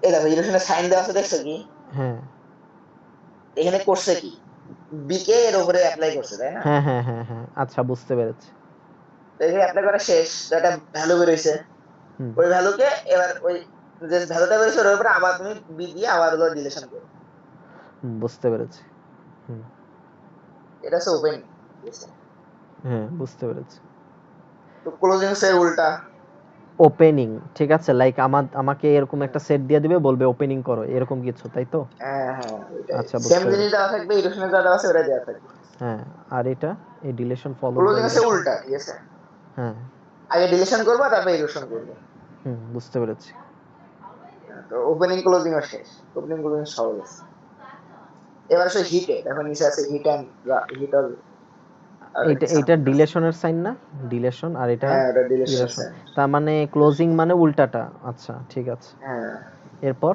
এই দেখো ইরোশনের সাইন দেওয়া আছে, দেখছো কি? হ্যাঁ এখানে করছে কি, বি কে এর উপরে অ্যাপ্লাই করছে, তাই না? হ্যাঁ হ্যাঁ হ্যাঁ হ্যাঁ, আচ্ছা বুঝতে পেরেছি। তো এখানে অ্যাপ্লাই করা শেষ, তো একটা ভ্যালু বেরোইছে। হুম ওই ভ্যালুকে এবার ওই যে ভ্যালুটা বেরোছে ওর উপরে আবার তুমি বি দিয়ে আবার হলো রিলেশন করো। হুম, বুঝতে পেরেছি। হুম, এটা হচ্ছে ওপেন, ঠিক আছে? হ্যাঁ বুঝতে পেরেছি। তো ক্লোজিং এর উল্টা। ওপেনিং, ঠিক আছে, লাইক আমাকে এরকম একটা সেট দিয়ে দিবে, বলবে ওপেনিং করো, এরকম কিছু, তাই তো? হ্যাঁ হ্যাঁ, ওইটাই আচ্ছা সেম বুঝতে জিনিস পেরেছি। দেওয়া থাকবে, ইরোশনে যা দেওয়া আছে ওটাই দেওয়া থাকবে। হ্যাঁ, আর এটা এই ডিলিশন ফলোড বাই ক্লোজিং এর ইরোশন, উল্টা, ঠিক আছে? হ্যাঁ আগে ডিলিশন করবা, তারপর ইরোশন করবে। বুঝতে পেরেছি। তো ওপেনিং ক্লোজিং ও শেষ, ওপেনিং ক্লোজিং সহজ আছে। এবার আসলে হিটে দেখো নিচে আছে হিট অ্যান্ড হিট আর এইটা ডিলেশনের সাইন না? ডিলেশন আর এটা হ্যাঁ ওটা ডিলেশন ইরেশন। আছে। তার মানে ক্লোজিং মানে উল্টাটা। আচ্ছা ঠিক আছে। হ্যাঁ এরপর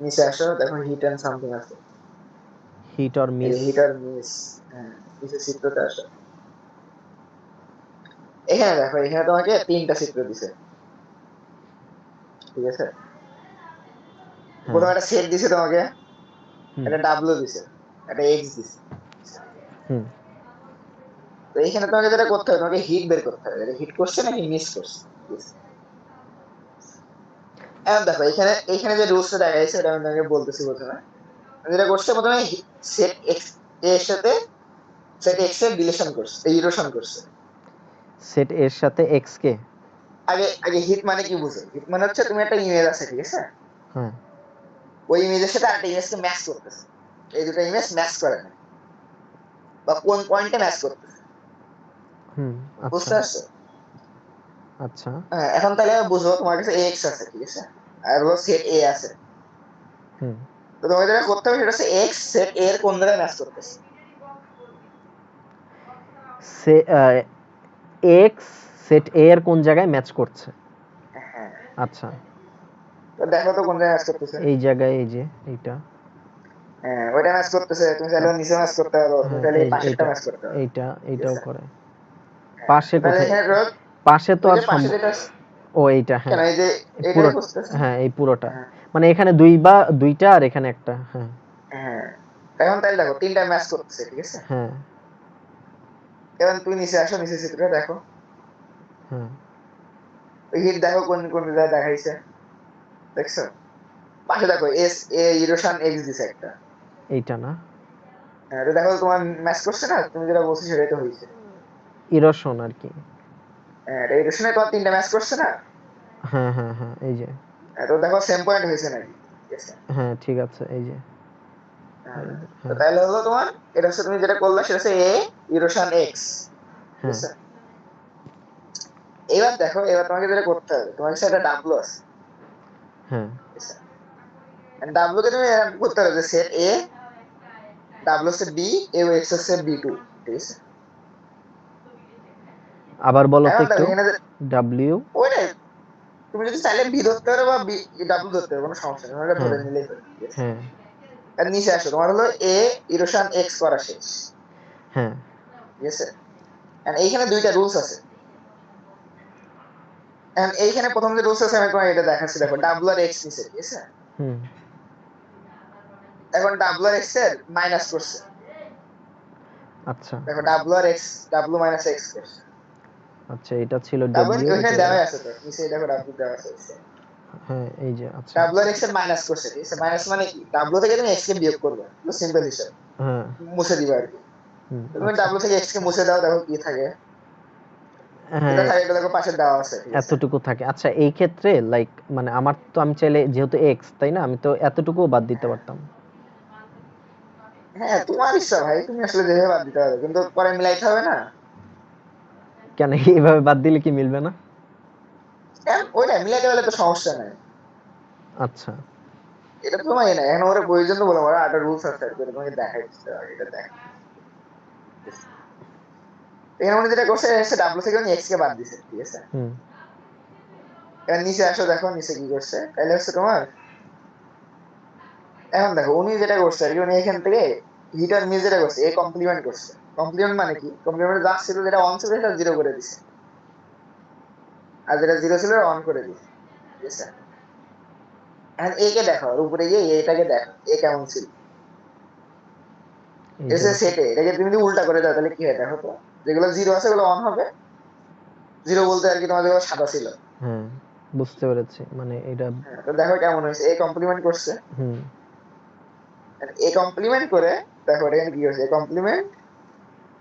নিচে আসো দেখো হিট অ্যান্ড সামথিং আছে, হিট অর এই মিস। হিট আর মিস। হ্যাঁ নিচে চিত্রতে আসো, এখানে দেখো এখানে তোমাকে 3টা চিত্র দিছে, ঠিক আছে। হ্যাঁ। প্রথমে একটা সেট দিছে তোমাকে, হুম একটা ডাব্লিউ দিছে, একটা এক্স দিছে। হুম তো এখানে তোমাকে যেটা করতে হবে, তোমাকে হিট বের করতে হবে, হিট করছে নাকি মিস করছে, ঠিক আছে? এখন দেখো এখানে এখানে যে রুলসটা দেখা যাচ্ছে এটা আমি তোমাকে বলতেছি। প্রথমে যেটা করছে, প্রথমে সেট এক্স এর সাথে সেট এক্স এর রিলেশন করছে, রিলেশন করছে। সেট এর সাথে এক্স কে। আগে আগে হিট মানে কি বুঝো? হিট মানে হচ্ছে তুমি একটা ইমেজ আছে, ঠিক আছে, হ্যাঁ ওই ইমেজের সাথে আরেকটা ইমেজকে ম্যাচ করতেছে, এই দুটো ইমেজ ম্যাচ করে না, বা কোন পয়েন্টে ম্যাচ করতেছে, আচ্ছা বুঝতে পারছো? আচ্ছা হ্যাঁ, এখন তাহলে বুঝো তোমার কাছে এক্স আছে, ঠিক আছে, আর হলো সেট এ আছে। হুম তো তোমাকে যেটা করতে হবে সেটা হচ্ছে এক্স সেট এ এর কোন জায়গায় ম্যাচ করতেছে। সে এক্স সেট এ এর কোন জায়গায় ম্যাচ করছে। হ্যাঁ, আচ্ছা তো দেখো তো কোন জায়গায় ম্যাচ করতেছে। এই জায়গায় এই যে এইটা। হ্যাঁ ওইটা ম্যাচ করতেছে, তুমি চাইলে নিচে ম্যাচ করতে পারো, তুমি হ্যাঁ চাইলে এই এই যে পাশেরটা এইটা ম্যাচ করতে পারো, ঠিক এইটাও আছে। করে। হ্যাঁ পাশে তো তাহলে কোথায়? এখানে ধরো পাশে তো ওই আর যে পাশে যেটা ও এইটা কেন হ্যাঁ। এই যে পুরো এটাই বুঝতেছে। হ্যাঁ এই পুরোটা। হ্যাঁ মানে এখানে দুইটা আর এখানে একটা। হ্যাঁ হ্যাঁ, এখন তাহলে দেখো 3টা ম্যাচ করতেছে, ঠিক আছে। হ্যাঁ এবার তুমি নিচে আসো, নিচে চিত্রটা দেখো, হ্যাঁ ওই হিট দেখো কোন কোন জায়গায় দেখাইছে, দেখছো? পাশে দেখো এস এ ইরোশন এক্স দিছে একটা। এইটা না? হ্যাঁ তো দেখো তোমার ম্যাচ করছে না, তুমি যেটা বলছো সেটাই তো হয়েছে। ইরোশন আর কি। হ্যাঁ ইরোশনে তোমার 3টা ম্যাচ করছে না। হ্যাঁ হ্যাঁ হ্যাঁ এই যে। হ্যাঁ, তো দেখো সেম পয়েন্ট হয়েছে নাকি, ঠিক আছে। হ্যাঁ ঠিক আছে এই যে। হ্যাঁ, তো হ্যাঁ তাহলে হলো তোমার এটা হচ্ছে তুমি যেটা করলে সেটা হচ্ছে এ ইরোশন এক্স, ঠিক হ্যাঁ আছে। এবার দেখো এবার তোমাকে যেটা করতে হবে, তোমার কাছে একটা ডাব্লু আছে, হ্যাঁ ঠিক আছে। ডাব্লু কে তুমি এরকম করতে হবে যে সেট এ ডাব্লু হচ্ছে বি, এ এক্স হচ্ছে বি টু, ঠিক আছে। আবার বলো তো এখন দেখো একটু। এখানে ডাব্লিউ। ওইটাই, তুমি যদি চাইলে বি ধরতে পারো বা বি ডাব্লু ধরতে পারো, কোনো সমস্যা নেই, তোমাকে ধরে হ্যাঁ নিলেই হবে, ঠিক আছে। হ্যাঁ আর নিচে আসো, তোমার হলো এ ইরোশন এক্স করা শেষ, হ্যাঁ ঠিক আছে। আর এইখানে 2টা রুলস আছে। এখন এইখানে প্রথম যে রুলস আছে আমি তোমাকে এটা দেখাচ্ছি, দেখো ডাব্লু আর এক্স নিচে, ঠিক আছে। হুম এখন ডাব্লু আর এক্স এর মাইনাস করছে, আচ্ছা দেখো ডাব্লু আর এক্স, ডাব্লু মাইনাস এক্স করছে। আচ্ছা এটা ছিল ডাব্লু ডব্লিউ ওইখানে এটা দেওয়াই এক্স। আছে, তো নিচে দেখো ডাব্লু দেওয়া আছে। হ্যাঁ এই যে আচ্ছা। ডাব্লু আর এক্স এর মাইনাস করছে, ঠিক আছে। মাইনাস মানে কি, ডাব্লু থেকে তুমি এক্স কে বিয়োগ করবে, সিম্পল হিসাব, হ্যাঁ মুছে দিবে আর কি। তুমি আচ্ছা ডাব্লু থেকে এক্স কে মুছে দাও, দেখো কি থাকে, যেটা হ্যাঁ থাকে এটা দেখো পাশে দেওয়া আছে, ঠিক আছে। এতটুকু থাকে। আচ্ছা এই ক্ষেত্রে লাইক মানে আমার তো আমি চাইলে যেহেতু এক্স তাই না, আমি তো এতটুকুও বাদ দিতে হ্যাঁ পারতাম। হ্যাঁ তোমার ইচ্ছা ভাই, তুমি আসলে যেভাবে বাদ দিতে পারো, কিন্তু পরে মিলাইতে হবে না। কেন এইভাবে বাদ দিলে কি মিলবে না? ওইটা মিলাইতে পারলে তো সমস্যা নাই, আচ্ছা এটা তো তোমার না, এখন ওরা প্রয়োজন তো বলে ওরা একটা রুলস আছে আর কি, ওটা তোমাকে দেখাই দিতে হবে, এটা দেখ। এখানে উনি যেটা করছে হচ্ছে ডাব্লু থেকে উনি এক্স কে বাদ দিছে, ঠিক আছে। হুম এবার নিচে আসো, দেখো নিচে কি করছে, তাহলে হচ্ছে তোমার এখন দেখো উনি যেটা করছে আর কি, উনি এখান থেকে হিট আর মিস যেটা করছে এ কমপ্লিমেন্ট করছে। কমপ্লিমেন্ট মানে কি, কমপ্লিমেন্ট যা ছিল যেটা অন ছিল সেটা জিরো করে দিছে, আর যেটা জিরো ছিল অন করে দিছে, ঠিক আছে। এখন এ কে দেখো, আর উপরে গিয়ে এটাকে দেখো এ কেমন ছিল, এই যে এসে দেখো। সেটে এটাকে তুমি যদি উল্টা করে দাও তাহলে কি হয় দেখো তো, যেগুলো জিরো আছে ওগুলো অন হবে, জিরো বলতে আর কি তোমার যেগুলো সাদা ছিল। হ্যাঁ বুঝতে পেরেছি মানে এটা। হ্যাঁ তো দেখো কেমন হয়েছে, এ কমপ্লিমেন্ট করছে। হুম এ কমপ্লিমেন্ট করে দেখো এটা এখানে কি হয়েছে, A complement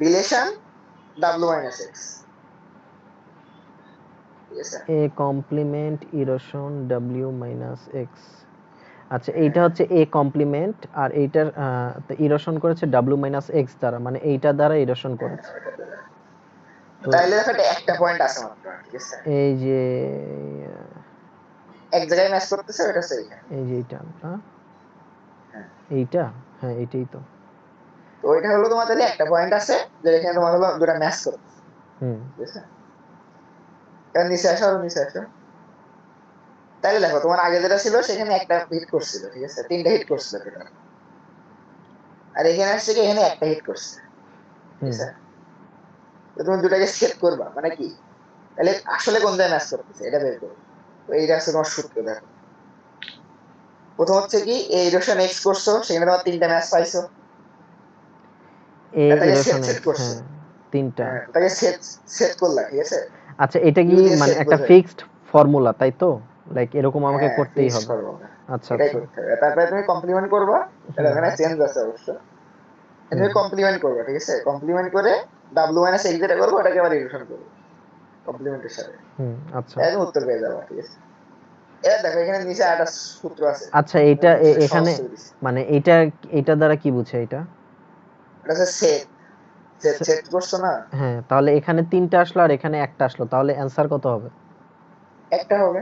relation W minus X, ঠিক আছে। A complement erosion W minus X. আচ্ছা এইটা হ্যাঁ হচ্ছে এ কমপ্লিমেন্ট আর এইটার ইরোশন করেছে ডাব্লিউ মাইনাস এক্স দ্বারা, মানে এইটা দ্বারা ইরোশন হ্যাঁ করেছে। ওটা তো। তো তাইলে দেখো এটা একটা পয়েন্ট আছে মাত্র, ঠিক আছে এই যে এক জায়গায় ম্যাচ করতেছে ওটা হচ্ছে এইখানে। এই যে এইটা না হ্যাঁ এইটা, হ্যাঁ এইটাই তো। তো ওইটা হলো তোমার তাহলে একটা পয়েন্ট আছে যে এখানে তোমার হলো দুটা ম্যাচ করতেছে, হুম ঠিক আছে। এবার নিচে আসো, আরো নিচে আসো। তাহলে দেখো তোমার আগে যেটা ছিল সেখানে একটা হিট করছিল, ঠিক আছে, তিনটা হিট করছিল টোটাল। আর এখানে আসছে কি এখানে একটা হিট করছে, ঠিক হুম আছে। তো তুমি দুটাকে সেট করবা মানে কি, তাহলে আসলে কোন জায়গায় ম্যাচ করতেছে এটা বের করো। তো এইটা হচ্ছে তোমার সূত্র। দেখো প্রথম হচ্ছে কি এই ইরোশন এক্স করছো, সেখানে তোমার তিনটা ম্যাচ পাইছো, এ তাকে সেট ইরোশন সেট এক্স, করছো। হ্যাঁ তিনটা। হ্যাঁ তাকে সেট সেট করলা, ঠিক আছে। আচ্ছা এটা কি ইউ দিয়ে মানে সেট একটা বোঝায়। ফিক্সড ফর্মুলা তাই তো, লাইক এরকম আমাকে হ্যাঁ করতেই ফিক্সড হবে? করবো না, আচ্ছা এটাই আচ্ছা। করতে হবে। তারপরে তুমি কমপ্লিমেন্ট করবা, এটা হুম ওখানে চেঞ্জ আছে অবশ্য। হুম তুমি কমপ্লিমেন্ট করবা, ঠিক আছে, কমপ্লিমেন্ট করে ডাব্লিউ মাইনাস এক্স যেটা করবো ওটাকে আবার ইরোশন করবো কমপ্লিমেন্টের সাথে, হুম আচ্ছা তাহলে তুমি উত্তর পেয়ে যাবা, ঠিক আছে। এবার দেখো এখানে নিচে একটা সূত্র আছে, আচ্ছা। আমি এটা বিষয়টা সহজ এখানে করে দিচ্ছি। মানে এটা দ্বারা কি বুঝে এটা? এটা হচ্ছে সেট, সেট সে- সেট করছো না, হ্যাঁ তাহলে এখানে তিনটা আসলো আর এখানে একটা আসলো, তাহলে অ্যান্সার কত হবে? একটা হবে,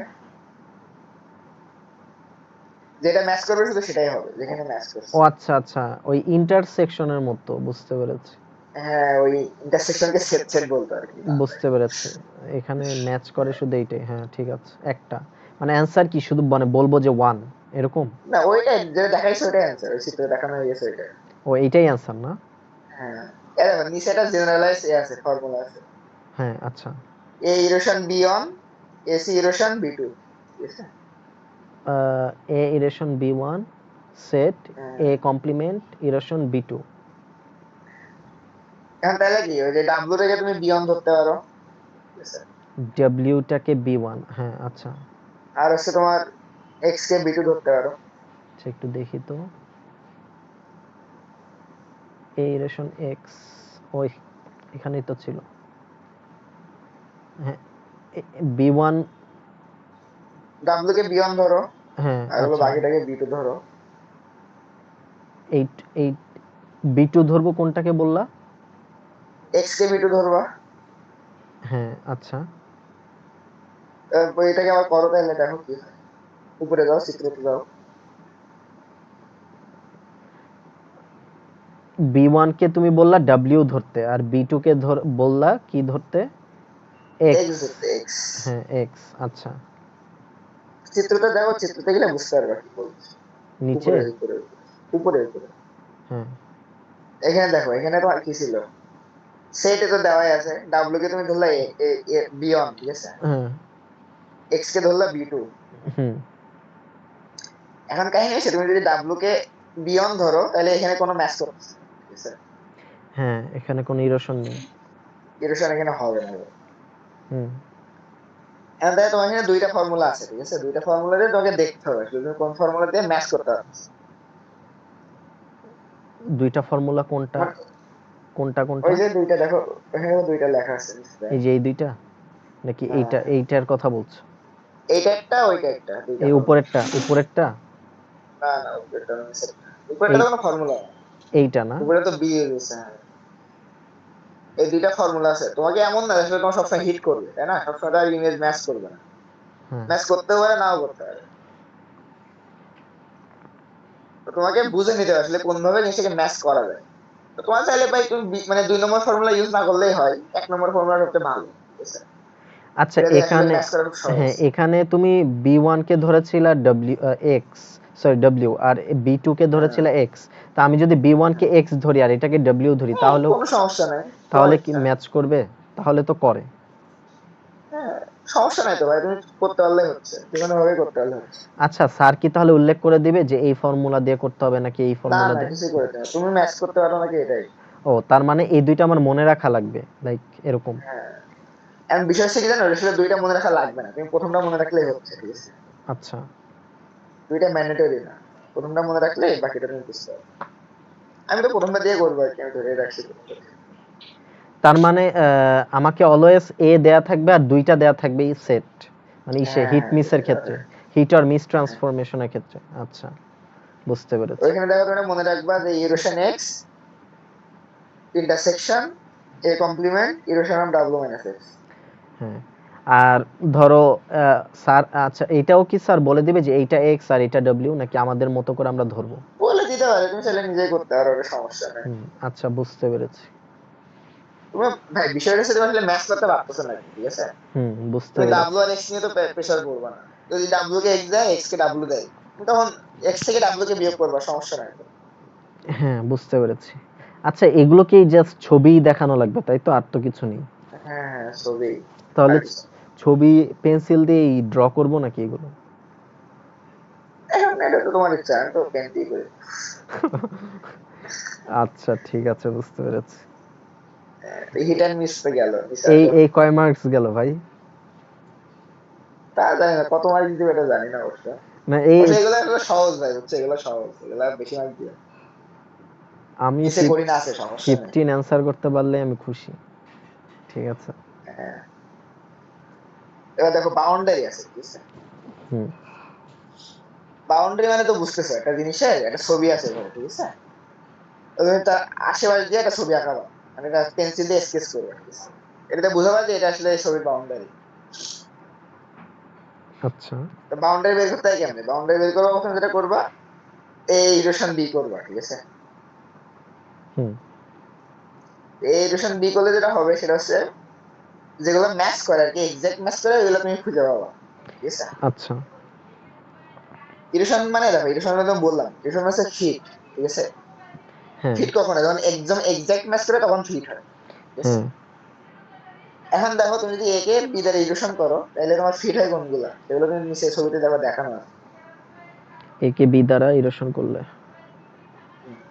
যেটা ম্যাচ করবে শুধু সেটাই হবে ও যেখানে ম্যাচ ও করছে। আচ্ছা আচ্ছা, ওই ইন্টারসেকশনের মতো, বুঝতে পেরেছি হ্যাঁ ওই ইন্টারসেকশনকে সেট সেট বলতো আর কি বাংলায়। বুঝতে পেরেছি। এখানে ম্যাচ করে শুধু এইটাই, হ্যাঁ ঠিক আছে একটা। মানে অ্যান্সার কি শুধু মানে বলবো যে ওয়ান এরকম? না ওইটাই যেটা দেখাইছে ওইটাই অ্যান্সার, ওই চিত্রে দেখানো হয়ে গেছে ওইটাই। ও এইটাই অ্যান্সার না? হ্যাঁ এ দেখো নিচে একটা জেনারেলাইজ এ আছে, ফর্মুলা আছে, হ্যাঁ আচ্ছা। A erosion B on AC erosion B two, ঠিক আছে। A erosion B one set হ্যাঁ, A complement erosion B two. এখন তাহলে কি ওই যে ডাব্লু থেকে তুমি বি অন ধরতে পারো, ঠিক আছে। ডাব্লিউটাকে বি ওয়ান, হ্যাঁ আচ্ছা। আর হচ্ছে তোমার এক্স কে বি টু ধরতে পারো। আচ্ছা একটু দেখি তো। এ ইরেশন এক্স, ওই এখানেই তো ছিল। হ্যাঁ বি ওয়ান, ডাব্লু কে বি অন ধরো, হ্যাঁ আর হলো আচ্ছা। বাকিটাকে বি টু ধরো। এইট এইট বি টু ধরবো কোনটাকে বললা? এক্স কে বি টু ধরবা। হ্যাঁ আচ্ছা। তারপর এটাকে আবার করো, তাহলে দেখো কি হয়। উপরে যাও, চিত্রতে যাও। বি ওয়ান কে তুমি বললা ডাব্লিউ ধরতে, আর বি টু কে বললা কি ধরতে? এক্স। এক্স ধরতে এক্স। হ্যাঁ এক্স আচ্ছা। চিত্রটা দেখো, চিত্রতে গেলে বুঝতে পারবা কি বলছি। নিচে, উপরে উপরে উপরে উপরে উপরে হ্যাঁ এখানে দেখো, এখানে তোমার কি ছিল, সেটে তো দেওয়াই আছে, ডাব্লিউ কে তুমি ধরলা বি অন, ঠিক আছে, হ্যাঁ এক্স কে ধরলা বি টু। হুম এখন কাহিনী হচ্ছে তুমি যদি ডাব্লিউ কে বি অন ধরো তাহলে এখানে কোনো ম্যাচ করতেছে না, ঠিক আছে, হ্যাঁ এখানে কোনো ইরোশন নেই। ইরোশন এখানে হবে না। হুম এখন তাহলে তোমার এখানে দুইটা ফর্মুলা আছে, ঠিক আছে, দুইটা ফর্মুলা দিয়ে তোমাকে দেখতে হবে আসলে তুমি কোন ফর্মুলা দিয়ে ম্যাচ করতে পারছো। দুইটা ফর্মুলা কোনটা মানে কোনটা কোনটা? ওই যে দুইটা দেখো, এখানে দুইটা লেখা আছে নিশ্চয়। এই যে এই দুইটা, নাকি এইটা হ্যাঁ এইটার কথা বলছো? এইটা একটা ওইটা একটা, দুইটা এই ফর্মুলা। উপরেরটা উপরেরটা? না না উপরেরটা না, নিচেরটা। উপরেরটা এই তো কোনো ফর্মুলা না, এইটা না? উপরে তো বি এর রয়েছে। হ্যাঁ এই দুইটা ফর্মুলা আছে, তোমাকে এমন না আসলে তোমার সবসময় হিট করবে, তাই না, সবসময় তার ইমেজ ম্যাচ করবে না, হ্যাঁ ম্যাচ করতে পারে নাও করতে পারে। তো তোমাকে বুঝে নিতে হবে আসলে কোন ভাবে জিনিসটাকে ম্যাচ করা যায়। তো তোমার চাইলে ভাই তুমি মানে 2 নম্বর ফর্মুলা ইউজ না করলেই হয়, 1 নম্বর ফর্মুলা সবচেয়ে ভালো, ঠিক আছে। আচ্ছা এটা দিয়ে আসলে এখানে, ম্যাচ করা খুব সহজ। হ্যাঁ এখানে তুমি বি ওয়ান কে ধরেছিল ডব্লিউ এক্স, সরি ডব্লিউ, আর বি টু কে হ্যাঁ ধরেছিল এক্স। তা আমি যদি বি ওয়ান কে হ্যাঁ। এক্স ধরি আর এটাকে ডব্লিউ ধরি, তাহলে কোনো সমস্যা নাই, তোমার তাহলে কি ইচ্ছা। ম্যাচ করবে? তাহলে তো করে। হ্যাঁ সমস্যা নাই তো ভাই, তুমি করতে পারলেই হচ্ছে, যে কোনো ভাবে করতে পারলে হচ্ছে। আচ্ছা স্যার কি তাহলে উল্লেখ করে দিবে যে এই ফর্মুলা দিয়ে করতে হবে নাকি এই না ফর্মুলা না দিয়ে? কিছুই করে দেবে, তুমি ম্যাচ করতে পারো নাকি এটাই। ও তার মানে এই দুইটা আমার মনে রাখা লাগবে, লাইক এরকম? হ্যাঁ এমন বিষয় হচ্ছে কি জানো, আসলে দুইটা মনে রাখা লাগবে না, তুমি প্রথমটা মনে রাখলেই হচ্ছে, ঠিক আছে। আচ্ছা দুইটা ম্যান্ডেটরি না, প্রথমটা মনে রাখলে বাকিটা তুমি বুঝতে পারবে। আমি তো প্রথমটা দিয়ে করবো আর কি, আমি ধরে রাখছি প্রথমটা দিয়ে। তার মানে আমাকে অলওয়েজ এ দেয়া থাকবে আর দুইটা দেয়া থাকবে সেট, মানে ইসে হ্যাঁ হিট হ্যাঁ মিসের ক্ষেত্রে, হিট আর মিস হ্যাঁ। ট্রান্সফরমেশনের ক্ষেত্রে। আচ্ছা বুঝতে পেরেছি। ওইখানে দেখো তোমরা মনে রাখবা যে erosion X intersection A complement erosion of W minus X. হ্যাঁ আর ধরো স্যার, আচ্ছা এটাও কি স্যার বলে দিবে যে এইটা এক্স আর এটা ডব্লিউ, নাকি আমাদের মতো করে আমরা ধরবো? বলে দিতে পারে, তুমি চাইলে নিজেই করতে পারো, ওটা সমস্যা নেই। আচ্ছা, বুঝতে পেরেছি। তুমি ভাই বিষয়টা হচ্ছে তুমি আসলে ম্যাচ করতে পারতেছো না, ঠিক আছে? বুঝতে তুমি পেরেছি। ডাব্লু আর এক্স নিয়ে তো প্রেসার করবা না। যদি ডাব্লু কে এক্স দেয়, এক্স কে ডাব্লু দেয়, তুমি তখন এক্স থেকে ডাব্লু কে বিয়োগ করবা, সমস্যা নাই তো। হ্যাঁ, বুঝতে পেরেছি। আচ্ছা, এগুলো কি জাস্ট ছবি দেখানো লাগবে, তাই তো? আর তো কিছু নেই? হ্যাঁ হ্যাঁ, ছবি তাহলে আর কিছু না। ছবি পেন্সিল দিয়ে ড্র করব নাকি এগুলো? এখন এটা তো তোমার ইচ্ছা, আমি তো পেন দিয়ে করি। আচ্ছা, ঠিক আছে, বুঝতে পেরেছি। হিট অ্যান্ড মিস তো গেল, মিস এই আসো। এই কয় মার্কস গেল ভাই? তা জানি না কত মার্ক দিবে, এটা জানি না অবশ্য। না এই অবশ্য এগুলো এগুলো সহজ ভাই, বুঝছো? এগুলো সহজ, এগুলো বেশি মার্ক দিবে। আমি এসে করি না, আছে সমস্যা নেই। 15 অ্যান্সার করতে পারলে আমি খুশি। ঠিক আছে। হ্যাঁ, এবার দেখো বাউন্ডারি আছে, ঠিক আছে? হুম। বাউন্ডারি মানে তো বুঝতেছো, একটা জিনিসের একটা ছবি আছে ধরো, ঠিক আছে? তো তুমি তার আশেপাশে দিয়ে একটা ছবি আঁকাবা, মানে এটা পেন্সিল দিয়ে স্কেচ করবে, ঠিক আছে? এটাতে বোঝাবা যে এটা আসলে ছবির বাউন্ডারি। আচ্ছা। তো বাউন্ডারি বের করতে হয় কেমনে? বাউন্ডারি বের করবা, প্রথমে যেটা করবা, এই ইকুয়েশন বি করবা, ঠিক আছে? হুম। এই ইকুয়েশন বি করলে যেটা হবে সেটা হচ্ছে, যেগুলো ম্যাচ করে আর কি, এক্সাক্ট ম্যাচ করে ওগুলো তুমি খুঁজে পাবা, ঠিক আছে? আচ্ছা। ইকুয়েশন মানে দেখো, ইকুয়েশন মানে তো বললাম, ইকুয়েশন হচ্ছে ফিট, ঠিক আছে? হ্যাঁ। ফিট কখন হয়? যখন একদম এক্সাক্ট ম্যাচ করে তখন ফিট হয়, ঠিক আছে? হ্যাঁ। এখন দেখো তুমি যদি একে বি দ্বারা ইকুয়েশন করো, তাহলে তোমার ফিট হয় কোনগুলা, সেগুলো তুমি নিচে ছবিতে দেখো দেখানো আছে। এ কে বি দ্বারা ইরোশন করলে।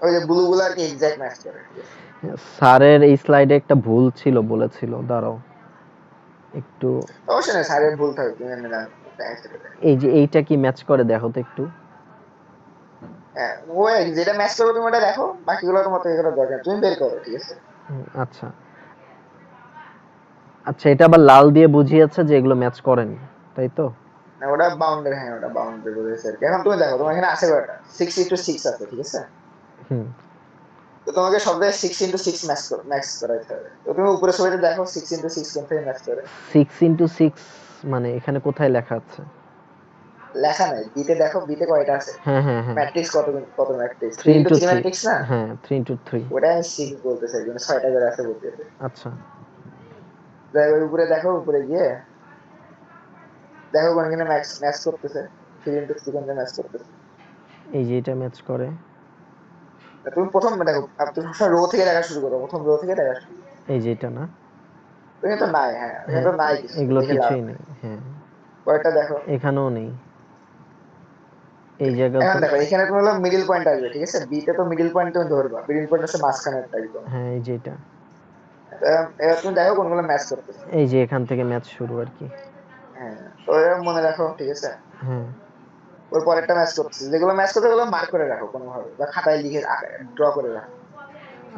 ওই যে ব্লু গুলো আর কি এক্সাক্ট ম্যাচ করে, ঠিক আছে? স্যারের এই স্লাইডে একটা ভুল ছিল, বলেছিল, দাঁড়াও একটু। অবশ্যই না, স্যারের ভুল থাকে, তুমি এমনি জানো, দেখা সেটা দেখো। এই যে এইটা কি ম্যাচ করে দেখো তো একটু। হ্যাঁ, ও যেটা ম্যাচ করবে তুমি ওটা দেখো, বাকিগুলো তোমার তো এগুলো দরকার নেই, তুমি বের করো, ঠিক আছে? আচ্ছা। আচ্ছা, এটা আবার লাল দিয়ে বুঝিয়েছে যে এগুলো ম্যাচ করেনি, তাই তো? না, ওটা বাউন্ডারি, হ্যাঁ ওটা বাউন্ডারি বলেছে আর কি। এখন তুমি দেখো, তোমার এখানে আছে কয়টা? 6 × 6 আছে, ঠিক আছে? হুম। তো তোমাকে সব জায়গায় 6 × 6 ম্যাচ করাইতে হবে। তো তুমি উপরে ছবিতে দেখো 6 × 6 কোন থেকে ম্যাচ করে। 6 × 6 মানে এখানে কোথায় লেখা আছে? লেখা নাই, বিতে দেখো, বিতে কয়টা আছে? হ্যাঁ, হ্যাঁ, হ্যাঁ। ম্যাট্রিক্স কত, কত ম্যাট্রিক্স? 3 3 × ইন্টু 3 থ্রি ম্যাট্রিক্স না? হ্যাঁ, 3 × 3। ওটা আমি 6 বলতে চাই, কিন্তু 6টা করে আছে বলতে। আচ্ছা। দেখো উপরে, দেখো উপরে গিয়ে দেখো কোনখানে ম্যাচ ম্যাচ করতেছে, 3 × 3 কোনখানে ম্যাচ করতেছে। এই যে এটা ম্যাচ করে। তা তুমি প্রথম দেখো, তুমি সবসময় রো থেকে দেখা শুরু করো, প্রথম রো থেকে দেখা শুরু করো। এই যে এটা না? ওখানে তো নাই, হ্যাঁ ওখানে হ্যাঁ, তো নাই কিছু, এগুলো দেখে লাভ কিছুই নাই। নেই। হ্যাঁ, কয়টা দেখো। এখানেও নেই। এই জায়গা এখন তো। দেখো, এখানে তুমি হলো মিডিল পয়েন্ট আসবে, ঠিক আছে? বি তে তো মিডিল পয়েন্ট তুমি ধরবা, মিডিল পয়েন্ট হচ্ছে মাঝখানে একটা একদম। হ্যাঁ, এই যে এটা। এবার তুমি দেখো কোনগুলো ম্যাচ করতেছে। এই যে এখান থেকে ম্যাচ শুরু আর কি। হ্যাঁ, তো এবার মনে রাখো, ঠিক আছে? হ্যাঁ। ওর পরেরটা ম্যাচ করতেছে, যেগুলো ম্যাচ করতে ওগুলো মার্ক করে রাখো কোনোভাবে, বা খাতায় লিখে ড্র করে রাখো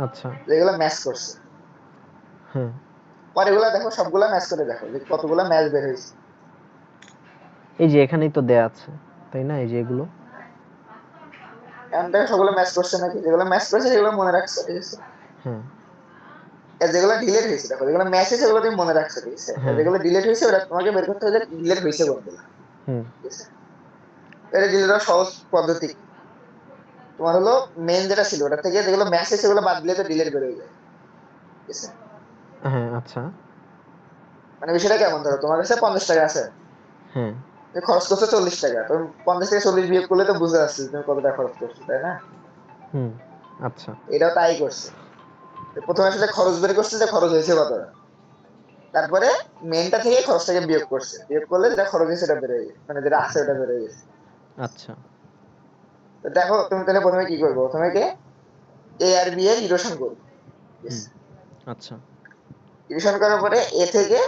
আচ্ছা। যেগুলো ম্যাচ করছে। হ্যাঁ। পরে এগুলো দেখো, সবগুলা ম্যাচ করে দেখো যে কতগুলা ম্যাচ বের হয়েছে। এই যে এখানেই তো দেয়া আছে, তাই না? এই যে এগুলো। এখন দেখো সবগুলো ম্যাচ করছে নাকি, যেগুলো ম্যাচ করছে সেগুলো মনে রাখছো, ঠিক আছে? হ্যাঁ। আর যেগুলো ডিলেট হয়েছে দেখো, যেগুলো ম্যাচ হয়েছে সেগুলো তুমি মনে রাখছো, ঠিক আছে? আর হ্যাঁ। যেগুলো ডিলেট হয়েছে ওটা তোমাকে বের করতে হবে ডিলেট হয়েছে কোনগুলো, হুম। ঠিক আছে? এটা ডিলেট হওয়ার সহজ পদ্ধতি, তোমার হলো মেন যেটা ছিল ওটা থেকে যেগুলো ম্যাচ হয়েছে সেগুলো বাদ দিলে তো ডিলেট বের হয়ে যায়, ঠিক আছে? হ্যাঁ। আচ্ছা। মানে বিষয়টা কেমন, ধরো তোমার কাছে 50 টাকা আছে, হ্যাঁ। তুমি খরচ করছো 40 টাকা, তুমি 50 থেকে 40 বিয়োগ করলে তো বুঝে যাচ্ছে তুমি কত টাকা খরচ করছো, তাই না? হুম। আচ্ছা। এটাও তাই করছে। তো প্রথমে আসলে খরচ বের করছে যে খরচ হয়েছে কত, তারপরে মেনটা থেকে খরচটাকে বিয়োগ করছে, বিয়োগ করলে যেটা খরচ হয়েছে সেটা বেড়ে গেছে, মানে যেটা আছে ওটা বেড়ে গেছে। আচ্ছা। তো দেখো তুমি তাহলে প্রথমে কি করবো, প্রথমে কে এ আর বি এর ইকুয়েশন করবো, হুম। আচ্ছা। ইকুয়েশন করার পরে এ থেকে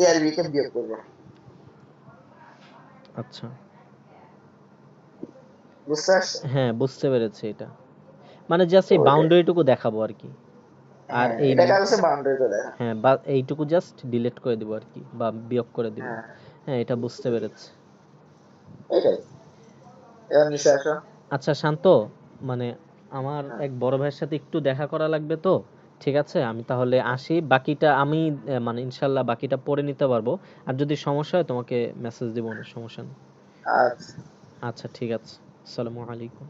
এ আর বি কে বিয়োগ করবো, আচ্ছা। বুঝতে পারছো? হ্যাঁ, বুঝতে পেরেছি এটা। মানে জাস্ট তো এই ওইটাই, বাউন্ডারিটুকু দেখাবো আর কি। আর হ্যাঁ এই এটা কাজ হচ্ছে বাউন্ডারি করে দেখা। হ্যাঁ, বা এইটুকু জাস্ট ডিলিট করে দিব আর কি, বা বিয়োগ করে দিব। হ্যাঁ, হ্যাঁ, এটা বুঝতে পেরেছি। এটাই। এবার নিচে আসো। আচ্ছা শান্ত, মানে আমার হ্যাঁ এক বড় ভাইয়ের সাথে একটু দেখা করা লাগবে তো, ঠিক আছে, আমি তাহলে আসি, বাকিটা আমি মানে ইনশাল্লাহ বাকিটা পড়ে নিতে পারবো। আর যদি সমস্যা হয় তোমাকে মেসেজ দিব, না সমস্যা নেই। আচ্ছা। আচ্ছা ঠিক আছে, আসসালামু আলাইকুম।